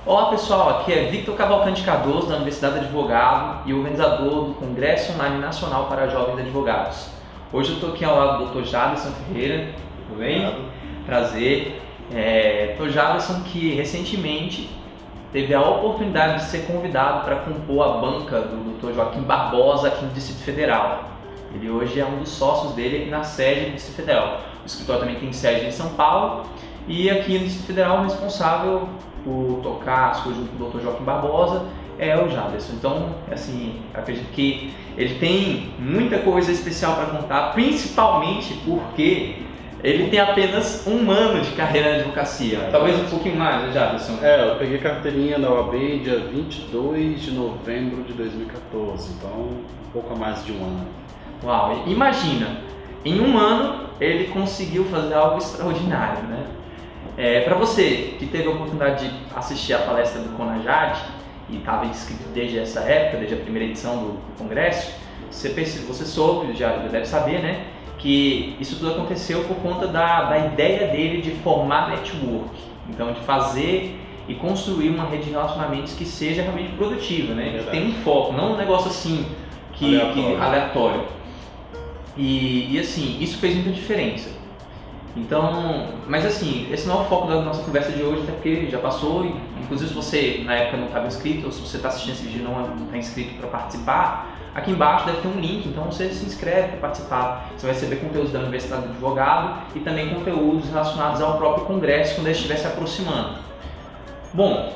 Olá pessoal, aqui é Victor Cavalcante Cardoso da Universidade de Advogado e organizador do Congresso Online Nacional para Jovens Advogados. Hoje eu estou aqui ao lado do Dr. Jaderson Ferreira, tudo bem? Obrigado. Prazer. Dr. Jaderson que recentemente teve a oportunidade de ser convidado para compor a banca do Dr. Joaquim Barbosa aqui no Distrito Federal. Ele hoje é um dos sócios dele aqui na sede do Distrito Federal. O escritório também tem sede em São Paulo e aqui no Distrito Federal o responsável por tocar as coisas junto com o Dr. Joaquim Barbosa é o Jaderson. Então, assim, acredito que ele tem muita coisa especial para contar, principalmente porque ele tem apenas um ano de carreira na advocacia. Talvez um pouquinho mais, né, Jaderson? Eu peguei carteirinha na OAB dia 22 de novembro de 2014, então um pouco a mais de um ano. Uau, imagina, em um ano ele conseguiu fazer algo extraordinário, né? Para você que teve a oportunidade de assistir a palestra do CONAJAD e estava inscrito desde essa época, desde a primeira edição do congresso, você soube, já deve saber, né, que isso tudo aconteceu por conta da ideia dele de formar network, então de fazer e construir uma rede de relacionamentos que seja realmente produtiva, né, que tenha um foco, não um negócio assim aleatório. E assim, isso fez muita diferença. Então, mas assim, esse não é o foco da nossa conversa de hoje, até porque já passou, e inclusive se você na época não estava inscrito, ou se você está assistindo esse vídeo e não está inscrito para participar, aqui embaixo deve ter um link, então você se inscreve para participar. Você vai receber conteúdos da Universidade do Advogado e também conteúdos relacionados ao próprio congresso quando ele estiver se aproximando. Bom,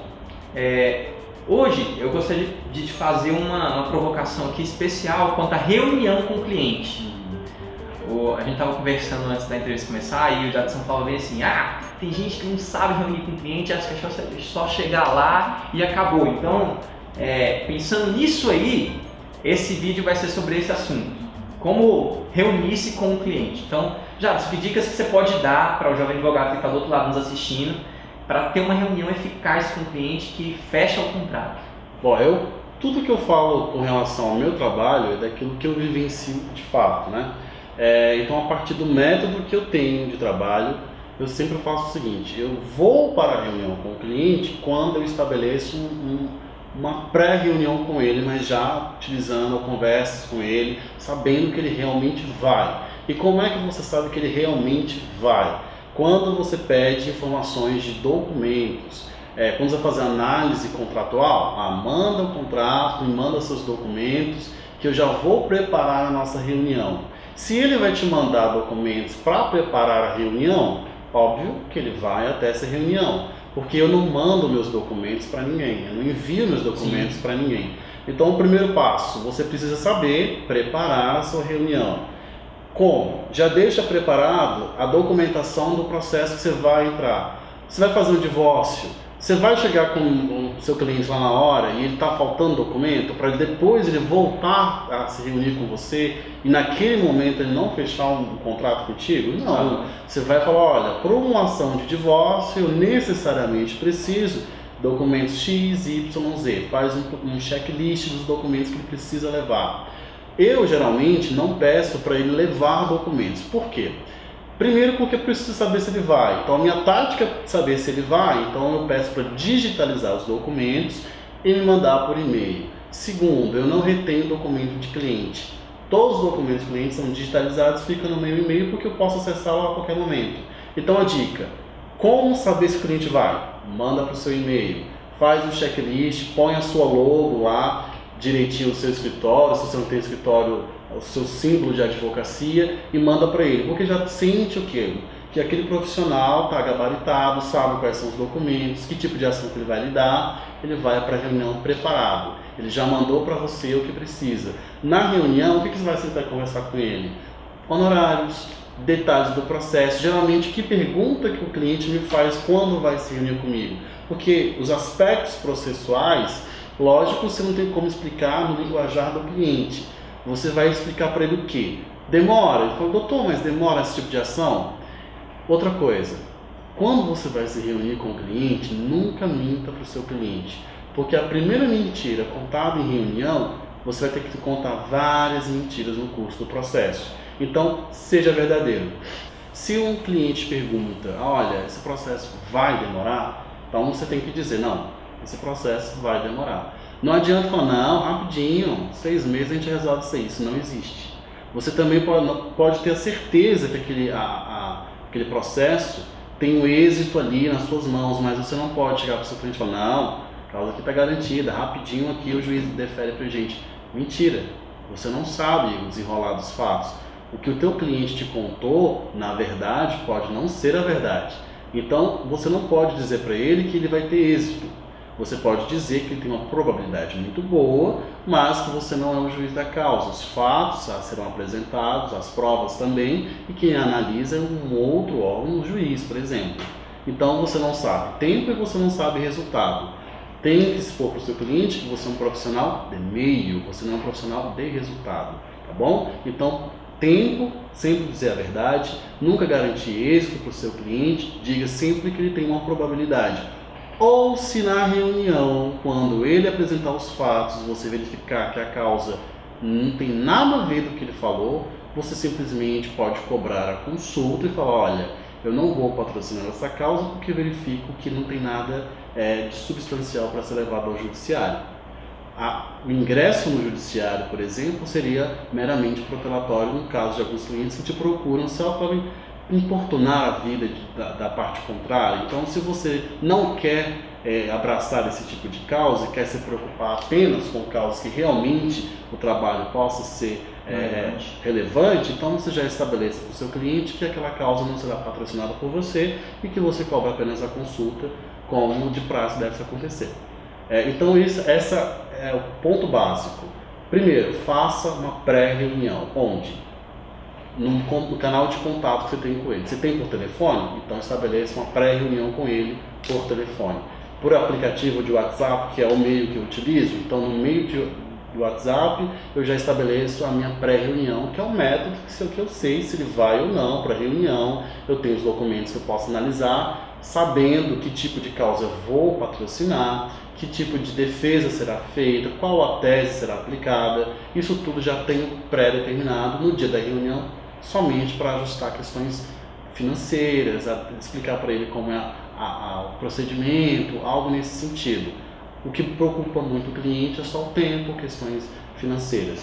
hoje eu gostaria de te fazer uma provocação aqui especial quanto à reunião com o cliente. A gente estava conversando antes da entrevista começar e o Jaderson falou bem assim, tem gente que não sabe reunir com o cliente, acha que é só chegar lá e acabou. Então, pensando nisso aí, esse vídeo vai ser sobre esse assunto, como reunir-se com o cliente. Então, Jaderson, que dicas que você pode dar para o jovem advogado que está do outro lado nos assistindo para ter uma reunião eficaz com o cliente que fecha o contrato? Bom, tudo que eu falo com relação ao meu trabalho é daquilo que eu vivencio de fato, né? Então, a partir do método que eu tenho de trabalho, eu sempre faço o seguinte: eu vou para a reunião com o cliente quando eu estabeleço uma pré-reunião com ele, mas já utilizando conversas com ele, sabendo que ele realmente vai. E como é que você sabe que ele realmente vai? Quando você pede informações de documentos, quando você vai fazer análise contratual, manda o contrato, me manda seus documentos, que eu já vou preparar a nossa reunião. Se ele vai te mandar documentos para preparar a reunião, óbvio que ele vai até essa reunião, porque eu não mando meus documentos para ninguém, eu não envio meus documentos para ninguém. Então, o primeiro passo, você precisa saber preparar a sua reunião. Como? Já deixa preparado a documentação do processo que você vai entrar. Você vai fazer um divórcio, você vai chegar com o seu cliente lá na hora e ele está faltando documento para depois ele voltar a se reunir com você e naquele momento ele não fechar um contrato contigo? Não. Você vai falar, olha, para uma ação de divórcio eu necessariamente preciso documentos X, Y, Z. Faz um checklist dos documentos que ele precisa levar. Eu geralmente não peço para ele levar documentos. Por quê? Primeiro porque eu preciso saber se ele vai, então a minha tática é saber se ele vai, então eu peço para digitalizar os documentos e me mandar por e-mail. Segundo, eu não retenho documento de cliente. Todos os documentos de cliente são digitalizados, ficam no meu e-mail porque eu posso acessá-lo a qualquer momento. Então a dica, como saber se o cliente vai? Manda para o seu e-mail, faz um checklist, põe a sua logo lá, direitinho no seu escritório, se você não tem escritório, o seu símbolo de advocacia e manda para ele, porque já sente o quê? Que aquele profissional está gabaritado, sabe quais são os documentos, que tipo de ação que ele vai lidar, ele vai para a reunião preparado, ele já mandou para você o que precisa. Na reunião, o que você vai sentar e conversar com ele? Honorários, detalhes do processo, geralmente que pergunta que o cliente me faz quando vai se reunir comigo, porque os aspectos processuais, lógico, você não tem como explicar no linguajar do cliente. Você vai explicar para ele o quê? Demora. Ele falou, doutor, mas demora esse tipo de ação? Outra coisa, quando você vai se reunir com o cliente, nunca minta para o seu cliente. Porque a primeira mentira contada em reunião, você vai ter que contar várias mentiras no curso do processo. Então, seja verdadeiro. Se um cliente pergunta, olha, esse processo vai demorar? Então você tem que dizer, não, esse processo vai demorar. Não adianta falar, não, rapidinho, 6 meses a gente resolve isso aí, isso não existe. Você também pode ter a certeza que aquele processo tem um êxito ali nas suas mãos, mas você não pode chegar para o seu cliente e falar, não, a causa aqui está garantida, rapidinho aqui o juiz defere para a gente. Mentira, você não sabe o desenrolar dos fatos. O que o teu cliente te contou, na verdade, pode não ser a verdade. Então, você não pode dizer para ele que ele vai ter êxito. Você pode dizer que ele tem uma probabilidade muito boa, mas que você não é o juiz da causa. Os fatos serão apresentados, as provas também, e quem analisa é um outro órgão, um juiz, por exemplo. Então, você não sabe tempo e você não sabe resultado. Tem que expor para o seu cliente que você é um profissional de meio, você não é um profissional de resultado, tá bom? Então, tempo, sempre dizer a verdade, nunca garantir êxito para o seu cliente, diga sempre que ele tem uma probabilidade. Ou se na reunião, quando ele apresentar os fatos, você verificar que a causa não tem nada a ver do que ele falou, você simplesmente pode cobrar a consulta e falar, olha, eu não vou patrocinar essa causa porque verifico que não tem nada de substancial para ser levado ao judiciário. O ingresso no judiciário, por exemplo, seria meramente protelatório no caso de alguns clientes que te procuram só para importunar a vida da parte contrária. Então, se você não quer abraçar esse tipo de causa e quer se preocupar apenas com causas que realmente o trabalho possa ser relevante, então você já estabeleça para o seu cliente que aquela causa não será patrocinada por você e que você cobra apenas a consulta, como de praxe deve acontecer. Então, esse é o ponto básico. Primeiro, faça uma pré-reunião. Onde? No canal de contato que você tem com ele. Se tem por telefone, então estabeleça uma pré-reunião com ele por telefone. Por aplicativo de WhatsApp, que é o meio que eu utilizo, então no meio do WhatsApp eu já estabeleço a minha pré-reunião, que é um método que eu sei se ele vai ou não para a reunião, eu tenho os documentos que eu posso analisar, sabendo que tipo de causa eu vou patrocinar, que tipo de defesa será feita, qual a tese será aplicada, isso tudo já tenho pré-determinado no dia da reunião, somente para ajustar questões financeiras, explicar para ele como é o procedimento, algo nesse sentido. O que preocupa muito o cliente é só o tempo, questões financeiras.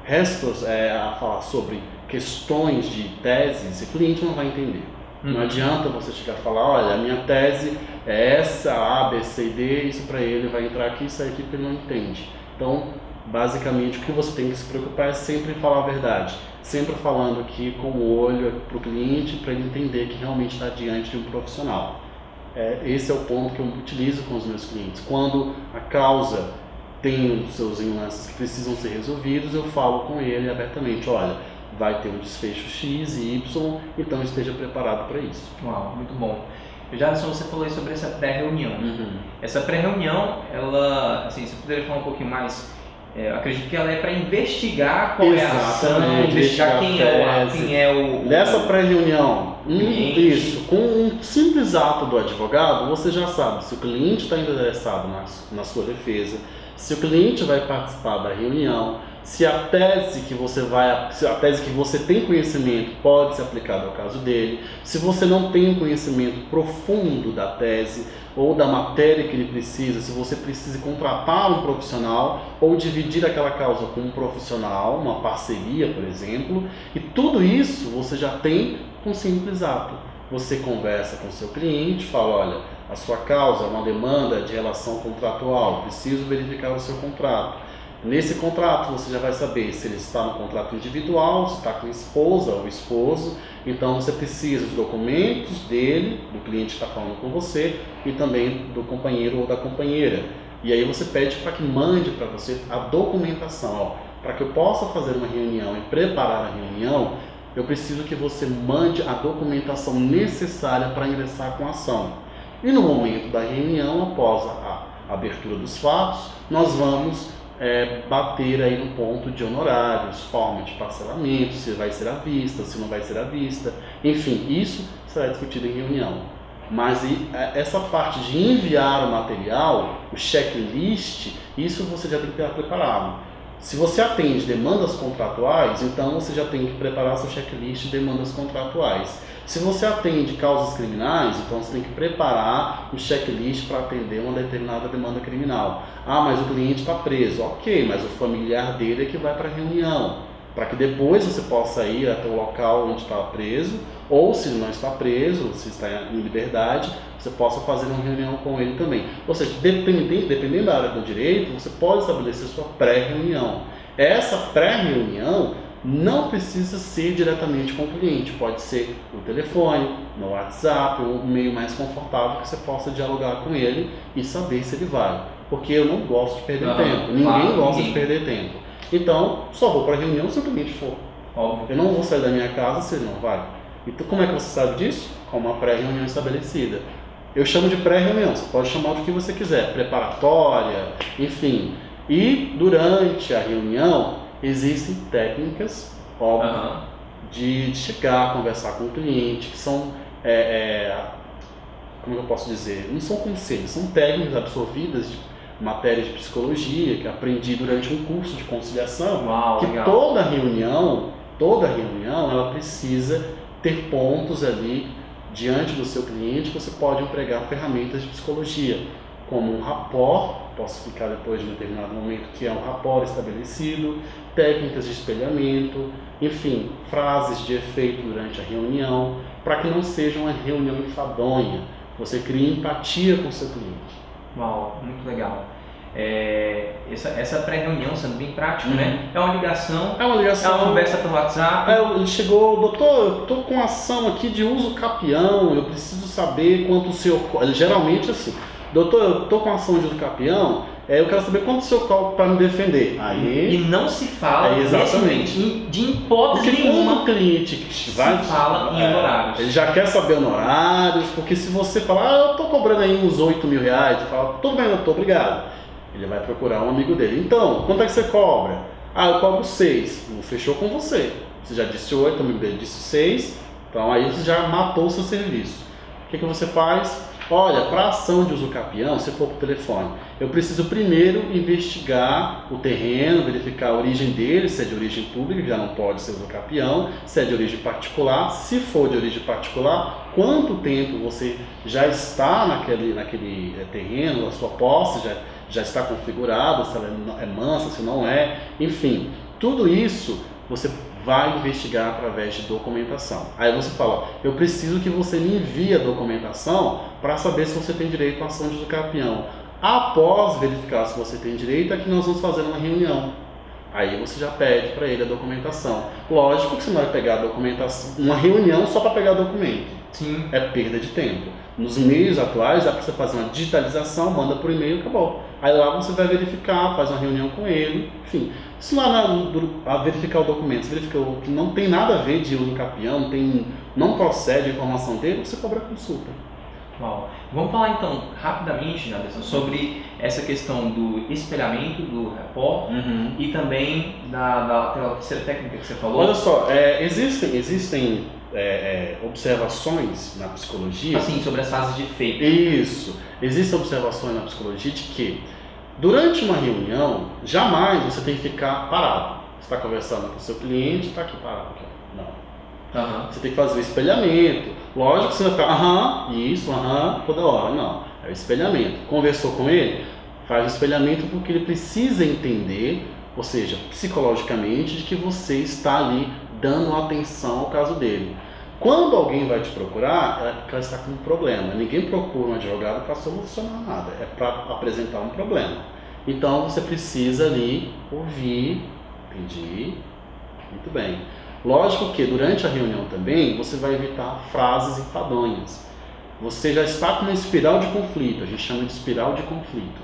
Restos a falar sobre questões de teses, o cliente não vai entender. Não adianta você chegar e falar, olha, a minha tese é essa, A, B, C e D, isso para ele vai entrar aqui e sair aqui porque ele não entende. Então, basicamente, o que você tem que se preocupar é sempre falar a verdade. Sempre falando aqui com o olho para o cliente, para ele entender que realmente está diante de um profissional. Esse é o ponto que eu utilizo com os meus clientes. Quando a causa tem os seus enlaces que precisam ser resolvidos, eu falo com ele abertamente, olha, vai ter um desfecho X e Y, então esteja preparado para isso. Uau, muito bom. Jadson, você falou aí sobre essa pré-reunião. Essa pré-reunião, ela, assim, você poderia falar um pouquinho mais? Eu acredito que ela é para investigar qual é a ação, investigar quem é o... Nessa pré-reunião, isso, com um simples ato do advogado, você já sabe se o cliente está interessado na sua defesa, se o cliente vai participar da reunião, se a tese que você tem conhecimento pode ser aplicada ao caso dele, se você não tem um conhecimento profundo da tese ou da matéria que ele precisa, se você precisa contratar um profissional ou dividir aquela causa com um profissional, uma parceria, por exemplo, e tudo isso você já tem com um simples ato. Você conversa com o seu cliente, fala, olha, a sua causa é uma demanda de relação contratual, preciso verificar o seu contrato. Nesse contrato você já vai saber se ele está no contrato individual, se está com a esposa ou esposo, então você precisa dos documentos dele, do cliente que está falando com você, e também do companheiro ou da companheira. E aí você pede para que mande para você a documentação. Para que eu possa fazer uma reunião e preparar a reunião, eu preciso que você mande a documentação necessária para ingressar com a ação. E no momento da reunião, após a abertura dos fatos, nós vamos bater aí no ponto de honorários, forma de parcelamento, se vai ser à vista, se não vai ser à vista, enfim, isso será discutido em reunião. Mas essa parte de enviar o material, o checklist, isso você já tem que estar preparado. Se você atende demandas contratuais, então você já tem que preparar seu checklist de demandas contratuais. Se você atende causas criminais, então você tem que preparar um checklist para atender uma determinada demanda criminal. Ah, mas o cliente está preso. Ok, mas o familiar dele é que vai para a reunião, para que depois você possa ir até o local onde está preso, ou se não está preso, se está em liberdade, você possa fazer uma reunião com ele também. Ou seja, dependendo da área do direito, você pode estabelecer sua pré-reunião. Essa pré-reunião não precisa ser diretamente com o cliente, pode ser no telefone, no WhatsApp, ou um meio mais confortável que você possa dialogar com ele e saber se ele vai. Porque eu não gosto de perder tempo, ninguém gosta de perder tempo. Então, só vou para a reunião se o cliente for. Óbvio. Eu não vou sair da minha casa se ele não vai. Então, como é que você sabe disso? Com uma pré-reunião estabelecida. Eu chamo de pré-reunião, você pode chamar do que você quiser, preparatória, enfim. E durante a reunião, existem técnicas, óbvio, de chegar, conversar com o cliente, que são, como eu posso dizer, não são conselhos, são técnicas absorvidas de matérias de psicologia, que aprendi durante um curso de conciliação. Uau, que legal. toda reunião, ela precisa ter pontos ali diante do seu cliente que você pode empregar ferramentas de psicologia, como um rapport, posso explicar depois de um determinado momento que é um rapport estabelecido, técnicas de espelhamento, enfim, frases de efeito durante a reunião, para que não seja uma reunião enfadonha, você crie empatia com o seu cliente. Uau, muito legal. Essa pré-reunião, sendo bem prático, né? É uma ligação. É uma conversa pelo WhatsApp. Ele chegou, doutor, eu estou com ação aqui de uso capião, eu preciso saber quanto o senhor... Geralmente assim, doutor, eu estou com ação de uso capião, eu quero saber quanto o senhor cobra para me defender. Aí, e não se fala exatamente de hipótese nenhuma. Porque o cliente que vai... Se fala em honorários. Ele já quer saber honorários, porque se você falar, eu estou cobrando aí uns 8 mil reais, ele fala, tudo bem, doutor, obrigado. Ele vai procurar um amigo dele. Então, quanto é que você cobra? Ah, eu cobro 6. Não fechou com você. Você já disse 8, o amigo dele disse 6. Então aí você já matou o seu serviço. O que você faz? Olha, para ação de uso capião, se for por telefone, eu preciso primeiro investigar o terreno, verificar a origem dele, se é de origem pública, que já não pode ser uso capião, se é de origem particular. Se for de origem particular, quanto tempo você já está naquele terreno, a sua posse já está configurada, se ela é mansa, se não é, enfim, tudo isso você vai investigar através de documentação. Aí você fala, eu preciso que você me envie a documentação para saber se você tem direito à ação de uso capião. Após verificar se você tem direito, é que nós vamos fazer uma reunião. Aí você já pede para ele a documentação. Lógico que você não vai pegar a documentação, uma reunião só para pegar documento. Sim. É perda de tempo. Nos meios atuais, dá para você fazer uma digitalização, manda por e-mail e acabou. Aí lá você vai verificar, faz uma reunião com ele, enfim. Se lá a verificar o documento, você verificou que não tem nada a ver de uso capião, não procede a informação dele, você cobra a consulta. Uau. Vamos falar então rapidamente, Anderson, sobre essa questão do espelhamento, do rapport e também da terceira técnica que você falou. Olha só, existem observações na psicologia. Assim, sobre as fases de efeito. Isso. Existem observações na psicologia de que durante uma reunião, jamais você tem que ficar parado. Você está conversando com o seu cliente, está aqui parado. Aqui. Não. Você tem que fazer o espelhamento. Lógico que você vai ficar, toda hora. Não. É o espelhamento. Conversou com ele? Faz o espelhamento porque ele precisa entender, ou seja, psicologicamente, de que você está ali dando atenção ao caso dele. Quando alguém vai te procurar, é porque ela está com um problema. Ninguém procura um advogado para solucionar nada, é para apresentar um problema. Então você precisa ali ouvir, entendi, muito bem. Lógico que durante a reunião também você vai evitar frases enfadonhas. Você já está com uma espiral de conflito, a gente chama de espiral de conflito,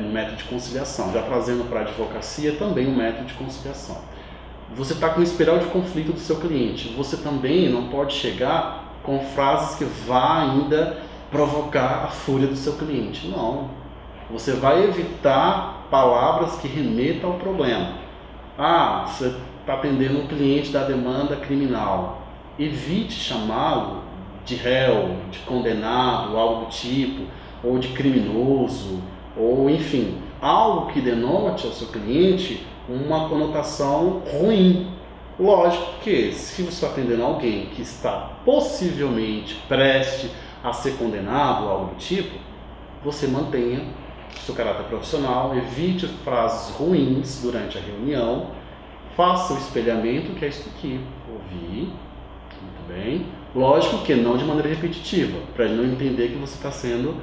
no método de conciliação, já trazendo para a advocacia também um método de conciliação. Você está com uma espiral de conflito do seu cliente, você também não pode chegar com frases que vá ainda provocar a fúria do seu cliente, não. Você vai evitar palavras que remetam ao problema. Você está atendendo um cliente da demanda criminal, evite chamá-lo de réu, de condenado, algo do tipo, ou de criminoso, ou enfim, algo que denote ao seu cliente uma conotação ruim. Lógico que se você está atendendo alguém que está possivelmente preste a ser condenado ou algo do tipo, você mantenha seu caráter profissional, evite frases ruins durante a reunião, faça o espelhamento, que é isso aqui. Ouvir, muito bem. Lógico que não de maneira repetitiva, para ele não entender que você está sendo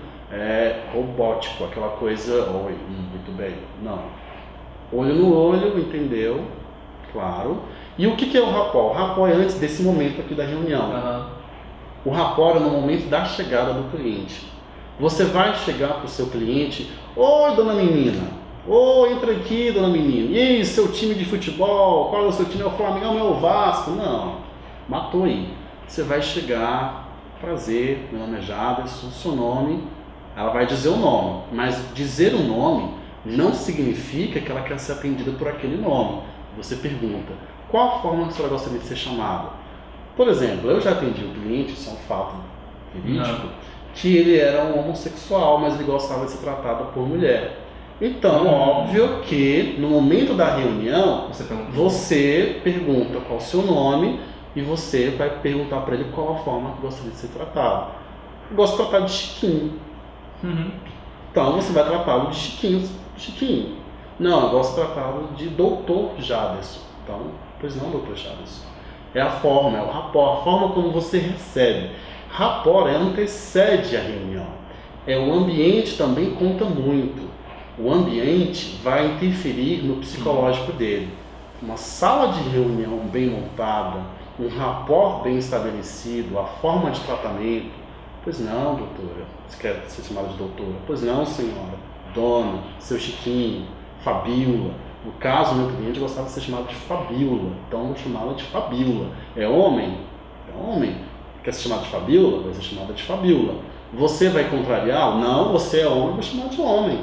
robótico, aquela coisa, oi, muito bem. Não. Olho no olho, entendeu? Claro. E o que é o rapport? O rapport é antes desse momento aqui da reunião. O rapport é no momento da chegada do cliente. Você vai chegar para o seu cliente, oi, dona menina, entra aqui, dona menina, e aí, seu time de futebol, qual é o seu time? É o Flamengo, é o Vasco? Não, matou aí. Você vai chegar, prazer, meu nome é Jaderson, seu nome, ela vai dizer o nome, mas dizer o nome não significa que ela quer ser atendida por aquele nome. Você pergunta, qual a forma que a senhora gostaria de ser chamada? Por exemplo, eu já atendi um cliente, isso é um fato verídico, que ele era um homossexual, mas ele gostava de ser tratado por mulher. Então, óbvio que no momento da reunião, você pergunta qual o seu nome e você vai perguntar para ele qual a forma que gostaria de ser tratado. Eu gosto de tratar de Chiquinho. Então, você vai tratá-lo de Chiquinho. Não, eu gosto de tratá-lo de Doutor Jaderson. Então, pois não, Doutor Jaderson. É a forma, é o rapport, a forma como você recebe. Rapport antecede a reunião. O ambiente também conta muito. O ambiente vai interferir no psicológico dele. Uma sala de reunião bem montada, um rapport bem estabelecido, a forma de tratamento. Pois não, doutora. Você quer ser chamada de doutora? Pois não, senhora. Dona, seu Chiquinho, Fabiola. No caso, meu cliente gostava de ser chamado de Fabiola. Então, eu vou chamá-la de Fabiola. É homem? É homem. Quer ser chamada de Fabiola? Vai ser chamada de Fabiola. Você vai contrariar? Não, você é homem, vou chamar de homem.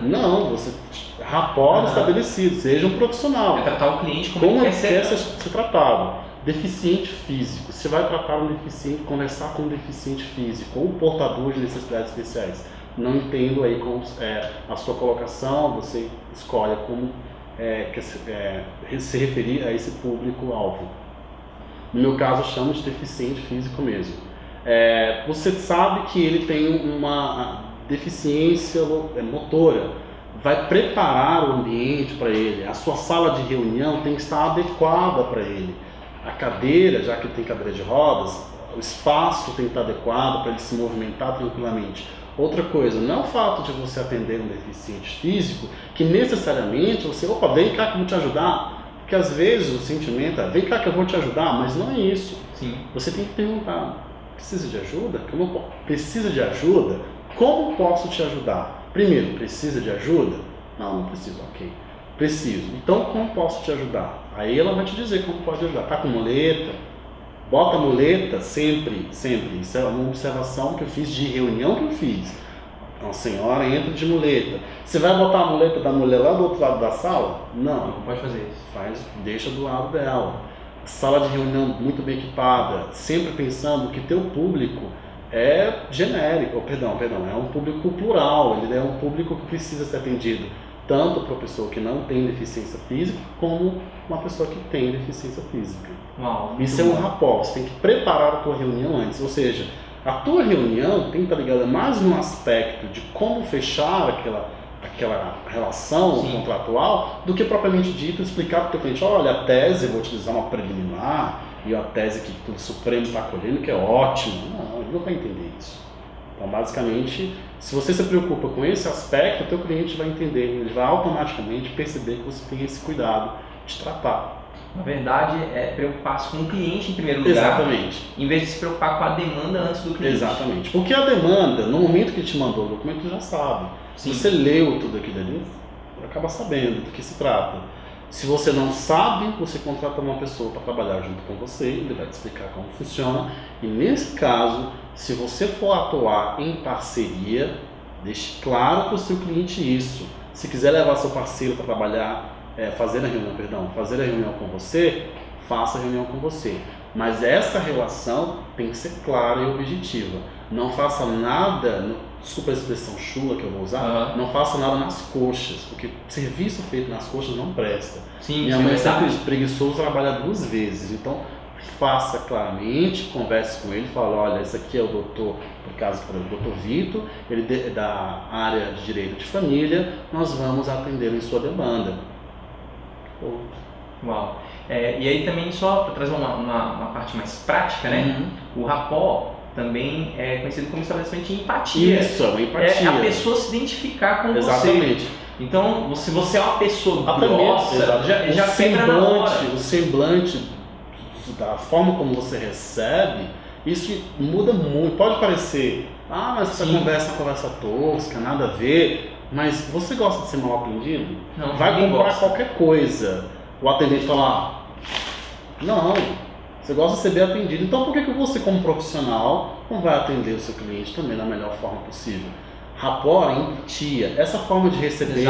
Não, você... Rapport estabelecido, seja um profissional. É tratar o cliente como ele quer ser tratado. Deficiente físico. Você vai tratar um deficiente, conversar com um deficiente físico ou um portador de necessidades especiais. Não entendo aí como a sua colocação, você escolhe como se referir a esse público-alvo. No meu caso, eu chamo de deficiente físico mesmo. Você sabe que ele tem uma deficiência motora, vai preparar o ambiente para ele. A sua sala de reunião tem que estar adequada para ele. A cadeira, já que ele tem cadeira de rodas, o espaço tem que estar adequado para ele se movimentar tranquilamente. Outra coisa, não é o fato de você atender um deficiente físico que necessariamente você, vem cá que eu vou te ajudar. Porque às vezes o sentimento é, vem cá que eu vou te ajudar, mas não é isso. Sim. Você tem que perguntar, precisa de ajuda? Precisa de ajuda? Como posso te ajudar? Primeiro, precisa de ajuda? Não preciso, ok. Preciso. Então, como posso te ajudar? Aí ela vai te dizer como pode ajudar. Tá com muleta? Bota a muleta sempre. Isso é uma observação que eu fiz de reunião que eu fiz. Uma senhora entra de muleta. Você vai botar a muleta da mulher lá do outro lado da sala? Não pode fazer isso. Deixa do lado dela. Sala de reunião muito bem equipada, sempre pensando que teu público é genérico, é um público plural, ele é um público que precisa ser atendido tanto para a pessoa que não tem deficiência física, como uma pessoa que tem deficiência física. Isso é um rapport, você tem que preparar a tua reunião antes, ou seja, a tua reunião tem que estar ligada mais no aspecto de como fechar aquela relação contratual, do que propriamente dito explicar para o teu cliente, olha, a tese, eu vou utilizar uma preliminar, e a tese que o Supremo está acolhendo, que é ótimo. Não, ele não vai entender isso. Então, basicamente, se você se preocupa com esse aspecto, o teu cliente vai entender, ele vai automaticamente perceber que você tem esse cuidado de tratar. Na verdade, é preocupar-se com o cliente em primeiro lugar. Exatamente. Em vez de se preocupar com a demanda antes do cliente. Exatamente. Porque a demanda, no momento que ele te mandou o documento, tu já sabe. Se você leu tudo aquilo ali, acaba sabendo do que se trata. Se você não sabe, você contrata uma pessoa para trabalhar junto com você, ele vai te explicar como funciona. E nesse caso, se você for atuar em parceria, deixe claro para o seu cliente isso. Se quiser levar seu parceiro para trabalhar, fazer a reunião com você, faça a reunião com você. Mas essa relação tem que ser clara e objetiva. não faça nada, desculpa a expressão chula que eu vou usar, não faça nada nas coxas, porque serviço feito nas coxas não presta. Sim, Minha isso é mãe verdade. sempre preguiçoso trabalha 2 vezes, então faça claramente, converse com ele, fala, olha, esse aqui é o doutor, por caso do doutor Vitor, ele é da área de direito de família, nós vamos atender em sua demanda. Uau. E aí também, só para trazer uma parte mais prática, né? O rapport também é conhecido como estabelecimento de empatia. Isso, é uma empatia. É a pessoa se identificar com Exatamente. você. Então, se você é uma pessoa Até grossa, mesmo, já quebra na hora. O semblante, da forma como você recebe, isso muda muito. Pode parecer, mas essa conversa é uma conversa tosca, nada a ver, mas você gosta de ser mal atendido? Não, vai comprar gosta. qualquer coisa. O atendente falar, não, você gosta de ser bem atendido, então por que você, como profissional, não vai atender o seu cliente também da melhor forma possível? Rapport é empatia, essa forma de receber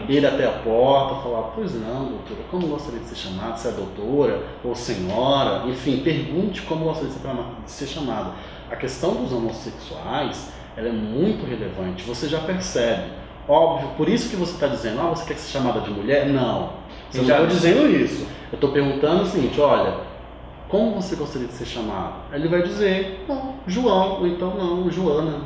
ele até a porta, falar, pois não, doutora, como gostaria de ser chamada, se é doutora ou senhora, enfim, pergunte como gostaria de ser chamada. A questão dos homossexuais, ela é muito relevante, você já percebe. Óbvio, por isso que você está dizendo, você quer ser chamada de mulher? Não, eu não estou dizendo isso. Eu estou perguntando o seguinte, olha, como você gostaria de ser chamado? Ele vai dizer, não, João, ou então não, Joana.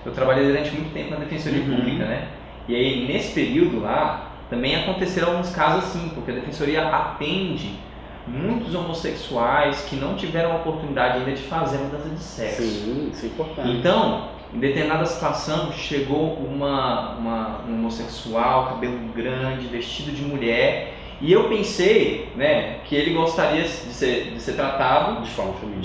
Eu trabalhei durante muito tempo na Defensoria Pública, né? E aí, nesse período lá, também aconteceram alguns casos assim, porque a Defensoria atende muitos homossexuais que não tiveram a oportunidade ainda de fazer mudança de sexo. Sim, isso é importante. Então, em determinada situação, chegou um homossexual, cabelo grande, vestido de mulher, e eu pensei, né, que ele gostaria de ser tratado de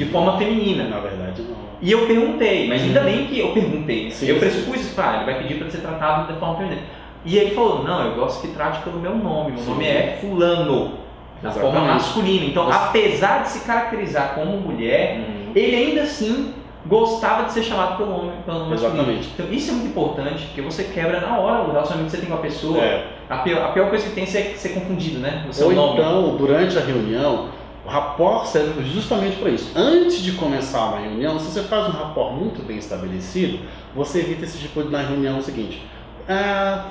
forma feminina. Na verdade, não. E eu perguntei, mas ainda bem que eu perguntei. Eu pressupus isso, ele vai pedir para ser tratado de forma feminina. E ele falou, não, eu gosto que trate pelo meu nome, meu nome é fulano, da forma masculina. Então, apesar de se caracterizar como mulher, ele ainda assim gostava de ser chamado pelo nome masculino. Exatamente. Então, isso é muito importante, porque você quebra na hora o relacionamento que você tem com a pessoa. A pior coisa que tem é ser confundido, né? Ou então, durante a reunião, o rapport serve justamente para isso. Antes de começar uma reunião, se você faz um rapport muito bem estabelecido, você evita esse tipo de na reunião seguinte.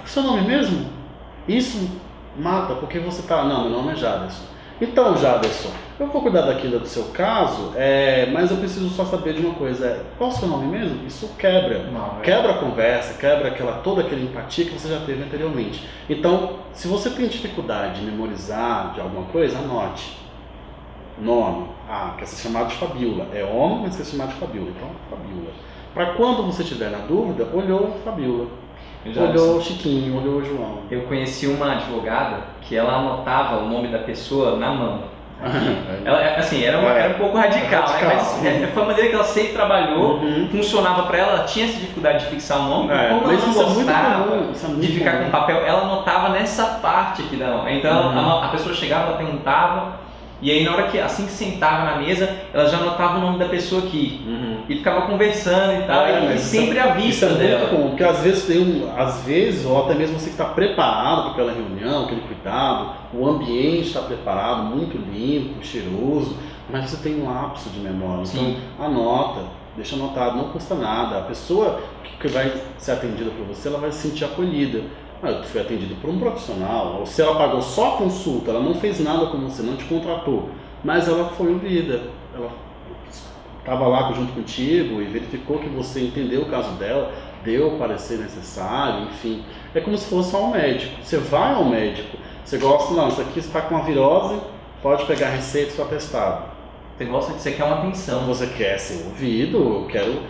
Seu nome mesmo? Isso mata, porque você está... Não, meu nome é Jaderson. Então, Jaderson, eu vou cuidar daquilo do seu caso, mas eu preciso só saber de uma coisa. Qual é o seu nome mesmo? Isso quebra. Quebra a conversa, quebra toda aquela empatia que você já teve anteriormente. Então, se você tem dificuldade de memorizar de alguma coisa, anote. Nome. Quer ser chamado de Fabiola. É homem, mas quer ser chamado de Fabiola. Então, Fabiola. Para quando você estiver na dúvida, olhou Fabiola. Olhou o Chiquinho, olhou o João. Eu conheci uma advogada que ela anotava o nome da pessoa na mão. Ela, assim, era um pouco radical, né? Mas foi a maneira que ela sempre trabalhou, funcionava para ela tinha essa dificuldade de fixar o nome, como ela não gostava de ficar com papel, ela anotava nessa parte aqui da mão. Então a pessoa chegava, ela perguntava, e aí na hora que, assim que sentava na mesa, ela já anotava o nome da pessoa aqui, e ficava conversando e tal, e sempre à vista dela. Muito bom, porque às vezes, ou até mesmo você que está preparado para aquela reunião, aquele cuidado, o ambiente está preparado, muito limpo, cheiroso, mas você tem um lapso de memória. Então, anota, deixa anotado, não custa nada. A pessoa que vai ser atendida por você, ela vai se sentir acolhida. Eu fui atendido por um profissional, ou se ela pagou só a consulta, ela não fez nada com você, não te contratou, mas ela foi ouvida, ela estava lá junto contigo e verificou que você entendeu o caso dela, deu o parecer necessário, enfim. É como se fosse ao médico. Você vai ao médico, você gosta, não, isso aqui está com uma virose, pode pegar a receita e seu atestado. Você quer uma atenção. Você quer ser ouvido, eu quero,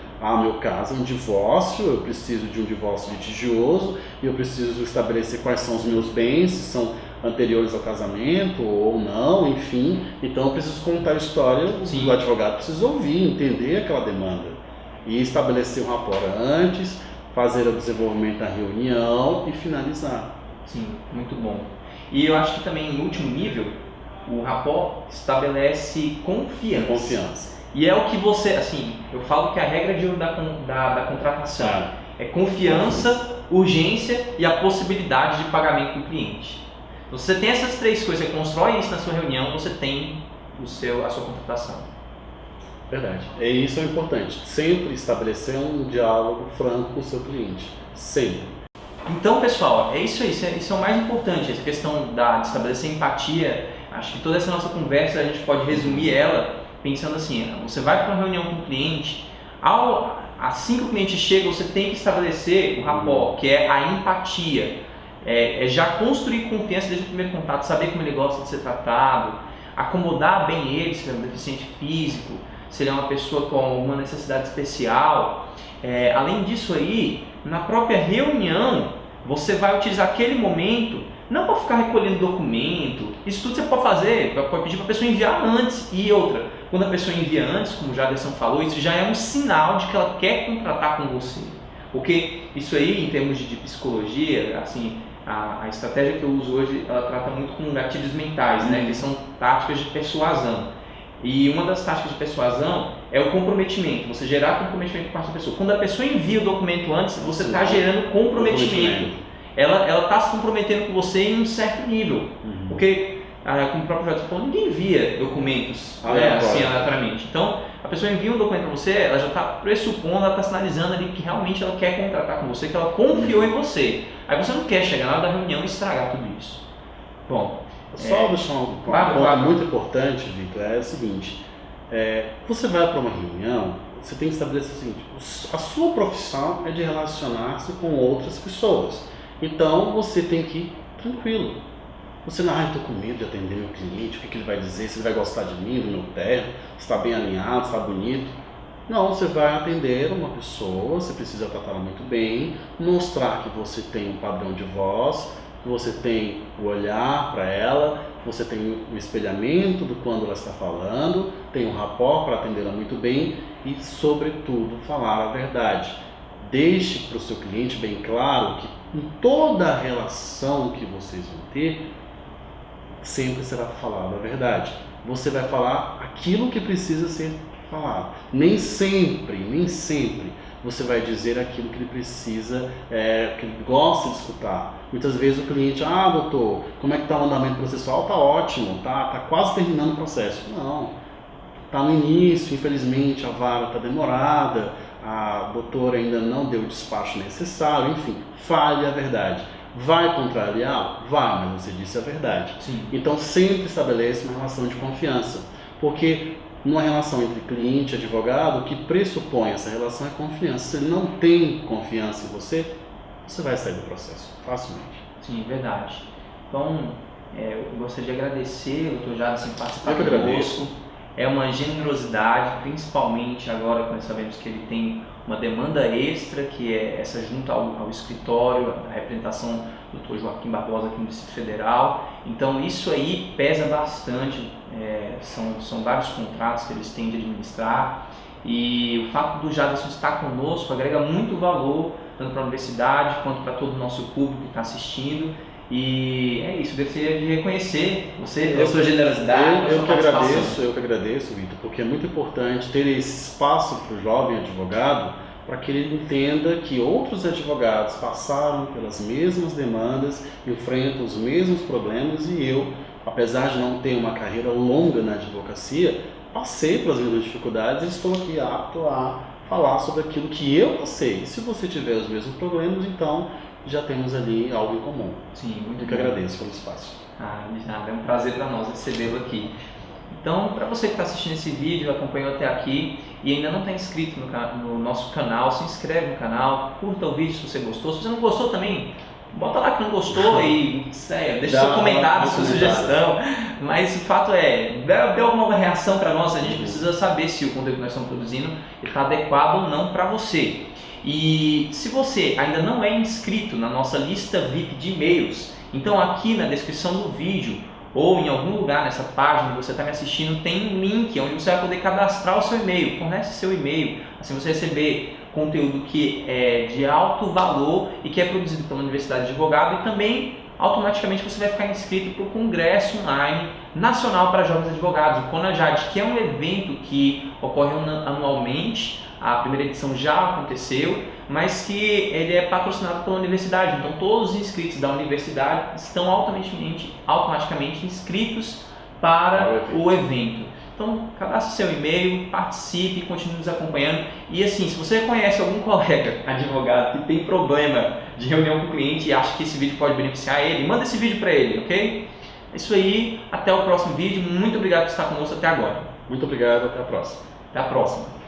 meu caso é um divórcio, eu preciso de um divórcio litigioso, e eu preciso estabelecer quais são os meus bens, se são anteriores ao casamento ou não, enfim. Então eu preciso contar a história, o advogado precisa ouvir, entender aquela demanda e estabelecer um rapport antes, fazer o desenvolvimento da reunião e finalizar. Sim, muito bom. E eu acho que também, em último nível, o rapport estabelece confiança. E é o que você, assim, eu falo que a regra de ouro da contratação é confiança, urgência e a possibilidade de pagamento do cliente. Então, se você tem essas 3 coisas, você constrói isso na sua reunião, você tem a sua contratação. Verdade. E isso é importante. Sempre estabelecer um diálogo franco com o seu cliente. Sempre. Então, pessoal, é isso aí. Isso é o mais importante. Essa questão de estabelecer empatia. Acho que toda essa nossa conversa a gente pode resumir ela pensando assim: você vai para uma reunião com o cliente, assim que o cliente chega, você tem que estabelecer o rapport, que é a empatia. É já construir confiança desde o primeiro contato, saber como ele gosta de ser tratado, acomodar bem ele, se ele é um deficiente físico, se ele é uma pessoa com uma necessidade especial. Além disso aí, na própria reunião, você vai utilizar aquele momento não para ficar recolhendo documento. Isso tudo você pode fazer, pode pedir para a pessoa enviar antes. E outra, quando a pessoa envia antes, como o Jaderson falou, isso já é um sinal de que ela quer contratar com você. Porque isso aí, em termos de psicologia, assim, a estratégia que eu uso hoje, ela trata muito com gatilhos mentais, né? Que são táticas de persuasão. E uma das táticas de persuasão é o comprometimento, você gerar comprometimento com a pessoa. Quando a pessoa envia o documento antes, você está gerando comprometimento. Ela está se comprometendo com você em um certo nível. Porque, como o próprio Jadson falou, ninguém envia documentos assim aleatoriamente. Então, a pessoa envia um documento para você, ela já está pressupondo, ela está sinalizando ali que realmente ela quer contratar com você, que ela confiou em você. Aí você não quer chegar na hora da reunião e estragar tudo isso. Bom, só deixar um ponto muito importante, Victor, é o seguinte: você vai para uma reunião, você tem que estabelecer o seguinte: a sua profissão é de relacionar-se com outras pessoas. Então você tem que ir tranquilo. Você não, estou com medo de atender meu cliente, o que ele vai dizer, se ele vai gostar de mim, do meu terno, se está bem alinhado, se está bonito. Não, você vai atender uma pessoa, você precisa tratá-la muito bem, mostrar que você tem um padrão de voz, que você tem o olhar para ela, que você tem o espelhamento do quando ela está falando, tem um rapport para atendê-la muito bem e, sobretudo, falar a verdade. Deixe para o seu cliente bem claro que em toda a relação que vocês vão ter, sempre será falada a verdade. Você vai falar aquilo que precisa ser falado. Nem sempre você vai dizer aquilo que ele precisa, que ele gosta de escutar. Muitas vezes o cliente, doutor, como é que está o andamento processual? Está ótimo, tá quase terminando o processo. Não, está no início, infelizmente a vara está demorada, a doutora ainda não deu o despacho necessário, enfim, fale a verdade. Vai contrariar? Vai, mas você disse a verdade. Sim. Então sempre estabeleça uma relação de confiança, porque numa relação entre cliente e advogado, o que pressupõe essa relação é confiança. Se ele não tem confiança em você, você vai sair do processo facilmente. Sim, verdade. Então, eu gostaria de agradecer o Dr. Jaderson por participar conosco. Eu que agradeço. É uma generosidade, principalmente agora quando sabemos que ele tem uma demanda extra, que é essa junto ao escritório, a representação do Dr. Joaquim Barbosa aqui no Distrito Federal. Então isso aí pesa bastante, são vários contratos que eles têm de administrar, e o fato do Jaderson estar conosco agrega muito valor, tanto para a universidade quanto para todo o nosso público que está assistindo. E é isso, eu gostaria de reconhecer você pela sua generosidade. Eu que agradeço, Victor, porque é muito importante ter esse espaço para o jovem advogado, para que ele entenda que outros advogados passaram pelas mesmas demandas, enfrentam os mesmos problemas, e eu, apesar de não ter uma carreira longa na advocacia, passei pelas mesmas dificuldades e estou aqui apto a falar sobre aquilo que eu passei. Se você tiver os mesmos problemas, então já temos ali algo em comum. Sim, muito bom. Agradeço pelo espaço. De nada, é um prazer para nós recebê-lo aqui. Então, para você que está assistindo esse vídeo, acompanhou até aqui e ainda não está inscrito no nosso canal, se inscreve no canal, curta o vídeo se você gostou. Se você não gostou também, bota lá que não gostou e deixa seu comentário, sua sugestão. Mas o fato dê alguma reação para nós. A gente precisa saber se o conteúdo que nós estamos produzindo está adequado ou não para você. E se você ainda não é inscrito na nossa lista VIP de e-mails, então aqui na descrição do vídeo ou em algum lugar nessa página que você está me assistindo tem um link onde você vai poder cadastrar o seu e-mail. Fornece seu e-mail, assim você receber conteúdo que é de alto valor e que é produzido pela Universidade de Advogado, e também automaticamente você vai ficar inscrito para o Congresso Online Nacional para Jovens Advogados, o CONAJAD, que é um evento que ocorre anualmente. A primeira edição já aconteceu, mas que ele é patrocinado pela universidade. Então todos os inscritos da universidade estão automaticamente inscritos para o evento. Então, cadastre seu e-mail, participe, continue nos acompanhando. E assim, se você conhece algum colega advogado que tem problema de reunião com o cliente e acha que esse vídeo pode beneficiar ele, manda esse vídeo para ele, ok? É isso aí, até o próximo vídeo. Muito obrigado por estar conosco até agora. Muito obrigado, até a próxima. Até a próxima.